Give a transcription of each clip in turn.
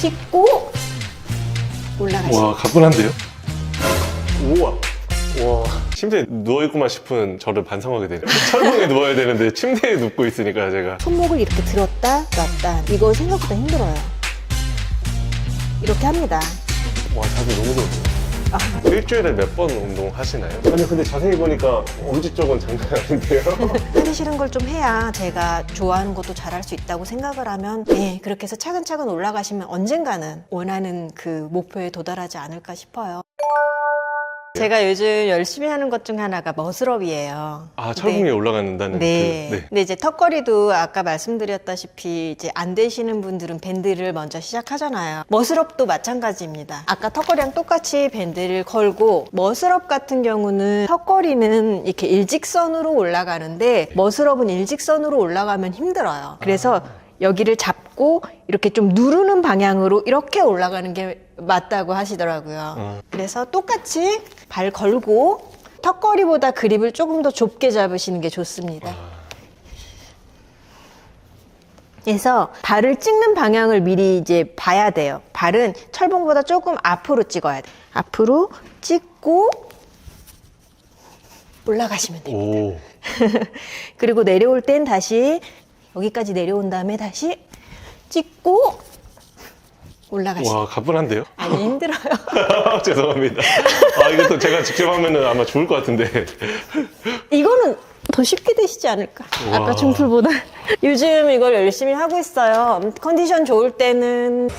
찍고 올라가시면. 와, 가뿐한데요? 우와. 와, 침대에 누워있구만 싶은 저를 반성하게 되네요. 철봉에 누워야 되는데 침대에 눕고 있으니까 제가. 손목을 이렇게 들었다 놨다. 이거 생각보다 힘들어요. 이렇게 합니다. 와, 자세 너무 좋네요. 일주일에 몇 번 운동하시나요? 아니, 근데 자세히 보니까 엄지 쪽은 장난 아닌데요? 하기 싫은 걸 좀 해야 제가 좋아하는 것도 잘할 수 있다고 생각을 하면, 네, 그렇게 해서 차근차근 올라가시면 언젠가는 원하는 그 목표에 도달하지 않을까 싶어요. 제가 요즘 열심히 하는 것 중 하나가 머슬업이에요. 아, 철봉에 올라간다는 네. 그, 네. 근데 이제 턱걸이도 아까 말씀드렸다시피 이제 안 되시는 분들은 밴드를 먼저 시작하잖아요. 머슬업도 마찬가지입니다. 아까 턱걸이랑 똑같이 밴드를 걸고, 머슬업 같은 경우는 턱걸이는 이렇게 일직선으로 올라가는데 머슬업은 일직선으로 올라가면 힘들어요. 그래서 여기를 잡고 이렇게 좀 누르는 방향으로 이렇게 올라가는 게 맞다고 하시더라고요. 그래서 똑같이 발 걸고 턱걸이보다 그립을 조금 더 좁게 잡으시는 게 좋습니다. 그래서 발을 찍는 방향을 미리 이제 봐야 돼요. 발은 철봉보다 조금 앞으로 찍어야 돼요. 앞으로 찍고 올라가시면 돼요. 오. 그리고 내려올 땐 다시 여기까지 내려온 다음에 다시 찍고 올라가시면. 와, 가뿐한데요? 아니, 힘들어요. 죄송합니다. 아, 이것도 제가 직접 하면은 아마 좋을 것 같은데. 이거는 더 쉽게 되시지 않을까? 와. 아까 중풀보다. 요즘 이걸 열심히 하고 있어요. 컨디션 좋을 때는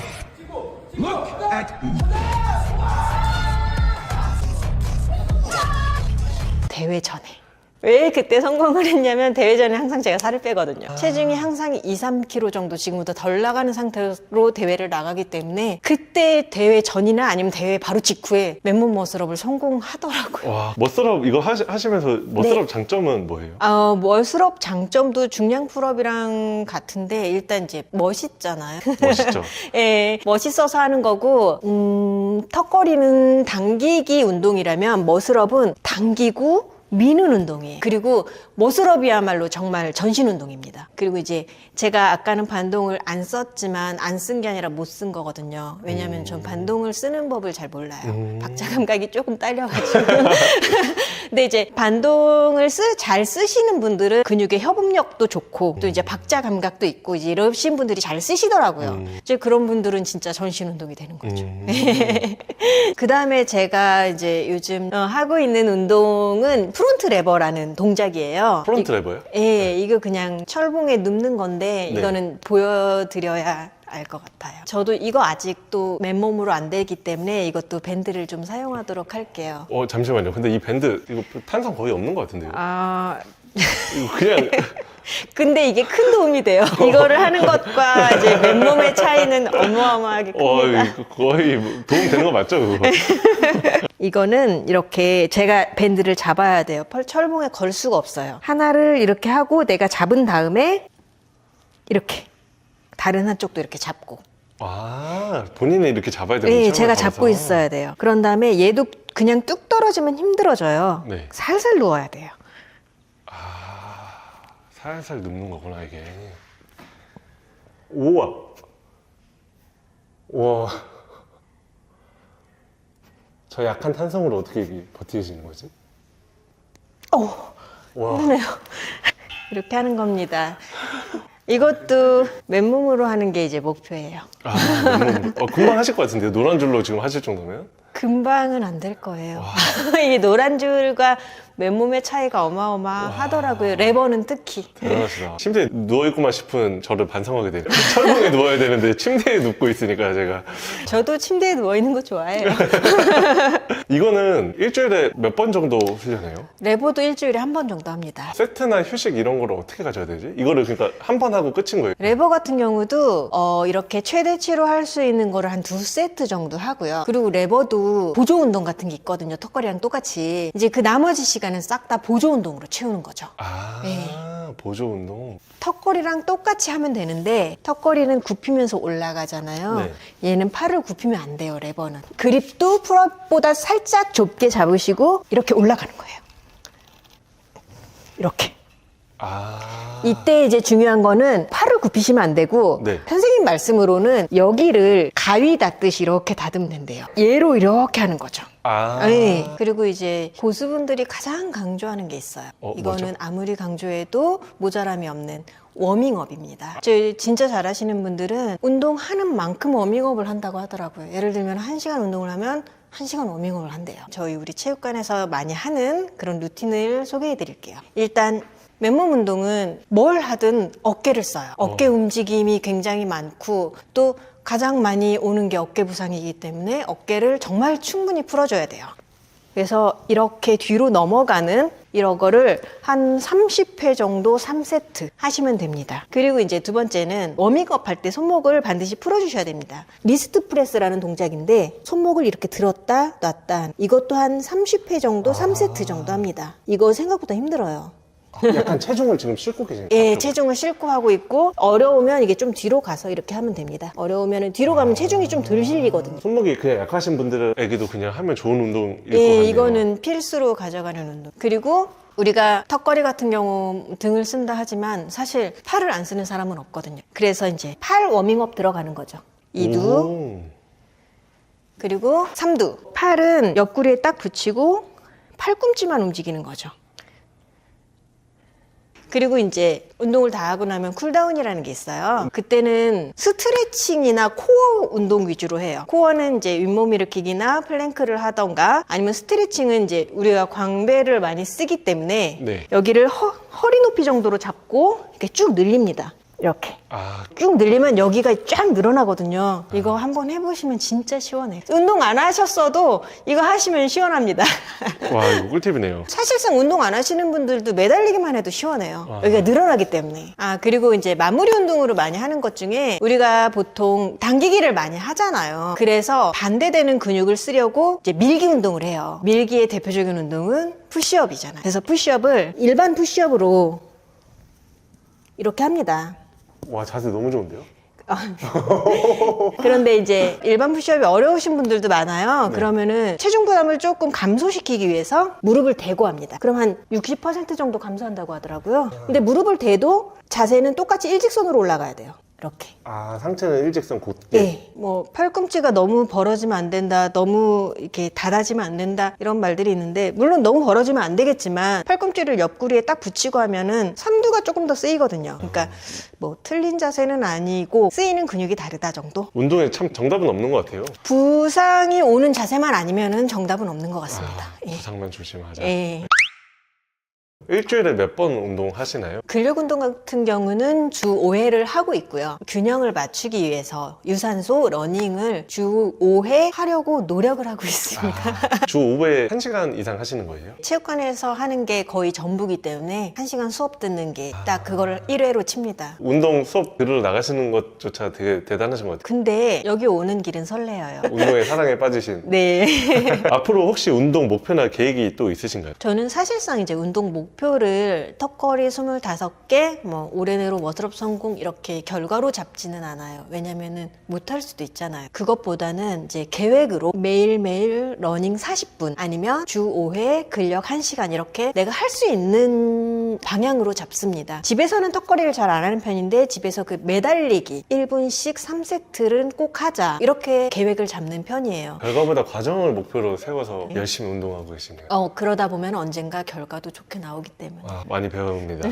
대회 전에. 왜 그때 성공을 했냐면 대회 전에 항상 제가 살을 빼거든요. 체중이 항상 2, 3kg 정도 지금보다 덜 나가는 상태로 대회를 나가기 때문에 그때 대회 전이나 아니면 대회 바로 직후에 맨몸 머슬업을 성공하더라고요. 와, 머슬업 이거 하시면서 머슬업 네. 장점은 뭐예요? 머슬업 장점도 중량 풀업이랑 같은데 일단 이제 멋있잖아요. 멋있죠? 예, 멋있어서 하는 거고, 턱걸이는 당기기 운동이라면 머슬업은 당기고 미는 운동이에요. 그리고 머슬업이야말로 정말 전신 운동입니다. 그리고 이제 제가 아까는 반동을 안 썼지만 안 쓴 게 아니라 못 쓴 거거든요. 왜냐하면 전 반동을 쓰는 법을 잘 몰라요. 박자 감각이 조금 딸려가지고. 근데 이제 반동을 잘 쓰시는 분들은 근육의 협응력도 좋고 또 이제 박자 감각도 있고 이제 이러신 분들이 잘 쓰시더라고요. 이제 그런 분들은 진짜 전신 운동이 되는 거죠. 그 다음에 제가 이제 요즘 하고 있는 운동은 프론트 레버라는 동작이에요. 프론트 레버요? 예, 이거 그냥 철봉에 눕는 건데 네. 이거는 보여드려야 알 것 같아요. 저도 이거 아직도 맨몸으로 안 되기 때문에 이것도 밴드를 좀 사용하도록 할게요. 잠시만요. 근데 이 밴드 이거 탄성 거의 없는 것 같은데요? 아, 이거 그냥 근데 이게 큰 도움이 돼요. 이거를 하는 것과 이제 맨몸의 차이는 어마어마하게 큽니다. 이거 거의 도움 되는 거 맞죠? 그거? 이거는 이렇게 제가 밴드를 잡아야 돼요. 철봉에 걸 수가 없어요. 하나를 이렇게 하고 내가 잡은 다음에 이렇게 다른 한쪽도 이렇게 잡고. 아, 본인이 이렇게 잡아야 되는 네, 거죠? 제가 잡고 있어야 돼요. 그런 다음에 얘도 그냥 뚝 떨어지면 힘들어져요. 네. 살살 누워야 돼요. 살살 눕는 거구나, 이게. 우와. 와. 저 약한 탄성으로 어떻게 이게 버티시는 거지? 와. 힘드네요. 이렇게 하는 겁니다. 이것도 맨몸으로 하는 게 이제 목표예요. 금방 하실 것 같은데요? 노란 줄로 지금 하실 정도면? 금방은 안 될 거예요. 이게 노란 줄과 맨몸의 차이가 어마어마하더라고요. 레버는 특히. 대단하시다. 침대에 누워있구만 싶은 저를 반성하게 되네요. 철봉에 누워야 되는데 침대에 눕고 있으니까 제가. 저도 침대에 누워있는 거 좋아해요. 이거는 일주일에 몇 번 정도 훈련해요? 레버도 일주일에 한 번 정도 합니다. 세트나 휴식 이런 거를 어떻게 가져야 되지? 이거를 그러니까 한 번 하고 끝인 거예요? 레버 같은 경우도 이렇게 최대치로 할 수 있는 거를 한 2세트 정도 하고요. 그리고 레버도 보조 운동 같은 게 있거든요. 턱걸이랑 똑같이. 이제 그 나머지 시간은 싹 다 보조 운동으로 채우는 거죠. 네. 보조 운동. 턱걸이랑 똑같이 하면 되는데 턱걸이는 굽히면서 올라가잖아요. 네. 얘는 팔을 굽히면 안 돼요. 레버는. 그립도 풀업보다 살짝 좁게 잡으시고 이렇게 올라가는 거예요. 이렇게. 아. 이때 이제 중요한 거는 팔을 굽히시면 안 되고 네. 선생님 선생님 말씀으로는 여기를 가위 닫듯이 이렇게 닫으면 된대요. 얘로 이렇게 하는 거죠. 아. 네. 그리고 이제 고수분들이 가장 강조하는 게 있어요. 이거는 뭐죠? 아무리 강조해도 모자람이 없는 워밍업입니다. 진짜 잘하시는 분들은 운동하는 만큼 워밍업을 한다고 하더라고요. 예를 들면 1시간 운동을 하면 1시간 워밍업을 한대요. 저희 우리 체육관에서 많이 하는 그런 루틴을 소개해 드릴게요. 일단 맨몸 운동은 뭘 하든 어깨를 써요. 어깨 움직임이 굉장히 많고 또 가장 많이 오는 게 어깨 부상이기 때문에 어깨를 정말 충분히 풀어줘야 돼요. 그래서 이렇게 뒤로 넘어가는 이런 거를 한 30회 정도 3세트 하시면 됩니다. 그리고 이제 두 번째는 워밍업 할 때 손목을 반드시 풀어주셔야 됩니다. 리스트 프레스라는 동작인데 손목을 이렇게 들었다 놨다 이것도 한 30회 정도 3세트 정도 합니다. 이거 생각보다 힘들어요. 약간 체중을 지금 싣고 계신 예, 거예요? 체중을 싣고 하고 있고 어려우면 이게 좀 뒤로 가서 이렇게 하면 됩니다. 어려우면 뒤로 가면 체중이 좀 덜 실리거든요. 손목이 그냥 약하신 분들에게도 그냥 하면 좋은 운동일 것 예, 같네요. 이거는 필수로 가져가는 운동. 그리고 우리가 턱걸이 같은 경우 등을 쓴다 하지만 사실 팔을 안 쓰는 사람은 없거든요. 그래서 이제 팔 워밍업 들어가는 거죠. 2두 오. 그리고 3두. 팔은 옆구리에 딱 붙이고 팔꿈치만 움직이는 거죠. 그리고 이제 운동을 다 하고 나면 쿨다운이라는 게 있어요. 그때는 스트레칭이나 코어 운동 위주로 해요. 코어는 이제 윗몸 일으키기나 플랭크를 하던가 아니면 스트레칭은 이제 우리가 광배를 많이 쓰기 때문에 네. 여기를 허리 높이 정도로 잡고 이렇게 쭉 늘립니다. 이렇게. 아, 쭉 늘리면 여기가 쫙 늘어나거든요. 이거 한번 해보시면 진짜 시원해요. 운동 안 하셨어도 이거 하시면 시원합니다. 와, 이거 꿀팁이네요. 사실상 운동 안 하시는 분들도 매달리기만 해도 시원해요. 여기가 늘어나기 때문에. 그리고 이제 마무리 운동으로 많이 하는 것 중에 우리가 보통 당기기를 많이 하잖아요. 그래서 반대되는 근육을 쓰려고 이제 밀기 운동을 해요. 밀기의 대표적인 운동은 푸시업이잖아요. 그래서 푸시업을 일반 푸시업으로 이렇게 합니다. 와, 자세 너무 좋은데요? 그런데 이제 일반 푸시업이 어려우신 분들도 많아요. 그러면은 체중 부담을 조금 감소시키기 위해서 무릎을 대고 합니다. 그럼 한 60% 정도 감소한다고 하더라고요. 근데 무릎을 대도 자세는 똑같이 일직선으로 올라가야 돼요. 이렇게. 아, 상체는 일직선 곧게. 네, 뭐 팔꿈치가 너무 벌어지면 안 된다, 너무 이렇게 닫아지면 안 된다 이런 말들이 있는데 물론 너무 벌어지면 안 되겠지만 팔꿈치를 옆구리에 딱 붙이고 하면은 삼두가 조금 더 쓰이거든요. 그러니까 뭐 틀린 자세는 아니고 쓰이는 근육이 다르다 정도. 운동에 참 정답은 없는 것 같아요. 부상이 오는 자세만 아니면은 정답은 없는 것 같습니다. 아, 부상만 조심하자. 예. 일주일에 몇 번 운동하시나요? 근력 운동 같은 경우는 주 5회를 하고 있고요. 균형을 맞추기 위해서 유산소, 러닝을 주 5회 하려고 노력을 하고 있습니다. 주 5회 1시간 이상 하시는 거예요? 체육관에서 하는 게 거의 전부기 때문에 1시간 수업 듣는 게 딱 그거를 1회로 칩니다. 운동 수업 들으러 나가시는 것조차 되게 대단하신 것 같아요. 근데 여기 오는 길은 설레어요. 운동에 사랑에 빠지신. 네. 앞으로 혹시 운동 목표나 계획이 또 있으신가요? 저는 사실상 이제 운동 목표를 턱걸이 25개, 뭐 올해 내로 워드롭 성공 이렇게 결과로 잡지는 않아요. 왜냐면은 못할 수도 있잖아요. 그것보다는 이제 계획으로 매일매일 러닝 40분 아니면 주 5회 근력 1시간 이렇게 내가 할 수 있는 방향으로 잡습니다. 집에서는 턱걸이를 잘 안 하는 편인데 집에서 그 매달리기 1분씩 3세트는 꼭 하자 이렇게 계획을 잡는 편이에요. 결과보다 과정을 목표로 세워서 열심히 운동하고 계시네요. 그러다 보면 언젠가 결과도 좋게 나오기 때문에. 많이 배웁니다.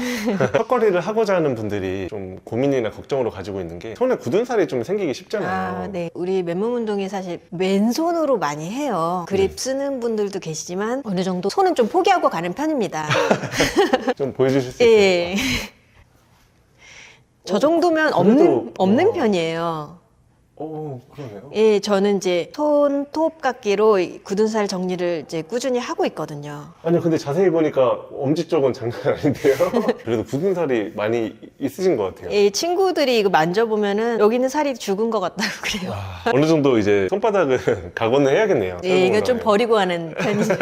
턱걸이를 하고자 하는 분들이 좀 고민이나 걱정으로 가지고 있는 게 손에 굳은 살이 좀 생기기 쉽잖아요. 네. 우리 맨몸 운동이 사실 왼손으로 많이 해요. 그립 쓰는 분들도 계시지만 어느 정도 손은 좀 포기하고 가는 편입니다. 좀 보여주실 수 예. 있어요? 저 정도면 그래도, 없는 편이에요. 그러네요. 예, 저는 이제 손톱 깎기로 이 굳은 살 정리를 이제 꾸준히 하고 있거든요. 아니요, 근데 자세히 보니까 엄지 쪽은 장난 아닌데요? 그래도 굳은 살이 많이 있으신 것 같아요. 예, 친구들이 이거 만져보면은 여기는 살이 죽은 것 같다고 그래요. 어느 정도 이제 손바닥은 각오는 해야겠네요. 예, 이거 좀 설거나. 버리고 하는 편이죠.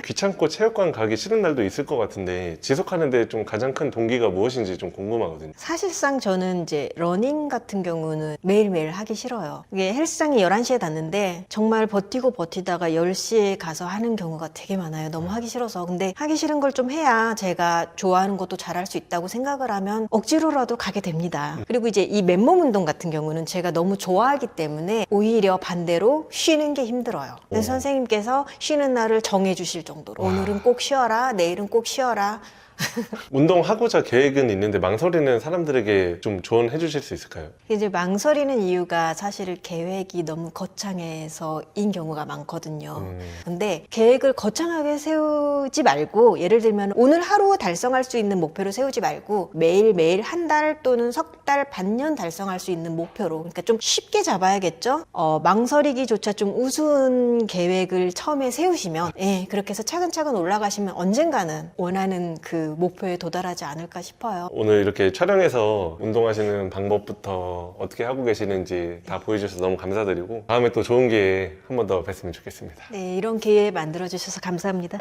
귀찮고 체육관 가기 싫은 날도 있을 것 같은데 지속하는데 좀 가장 큰 동기가 무엇인지 좀 궁금하거든요. 사실상 저는 이제 러닝 같은 경우는 매일매일 하기 싫어요. 이게 헬스장이 11시에 닫는데 정말 버티고 버티다가 10시에 가서 하는 경우가 되게 많아요. 너무 하기 싫어서. 근데 하기 싫은 걸 좀 해야 제가 좋아하는 것도 잘할 수 있다고 생각을 하면 억지로라도 가게 됩니다. 그리고 이제 이 맨몸 운동 같은 경우는 제가 너무 좋아하기 때문에 오히려 반대로 쉬는 게 힘들어요. 그래서 선생님께서 쉬는 날을 정해 주실 정도로 오늘은 꼭 쉬어라, 내일은 꼭 쉬어라. 운동하고자 계획은 있는데 망설이는 사람들에게 좀 조언해 주실 수 있을까요? 이제 망설이는 이유가 사실 계획이 너무 거창해서인 경우가 많거든요. 근데 계획을 거창하게 세우지 말고 예를 들면 오늘 하루 달성할 수 있는 목표를 세우지 말고 매일매일 한 달 또는 석 달, 반년 달성할 수 있는 목표로 그러니까 좀 쉽게 잡아야겠죠? 망설이기조차 좀 우스운 계획을 처음에 세우시면 예, 그렇게 해서 차근차근 올라가시면 언젠가는 원하는 그 목표에 도달하지 않을까 싶어요. 오늘 이렇게 촬영해서 운동하시는 방법부터 어떻게 하고 계시는지 다 보여주셔서 너무 감사드리고 다음에 또 좋은 기회에 한 번 더 뵀으면 좋겠습니다. 네, 이런 기회 만들어주셔서 감사합니다.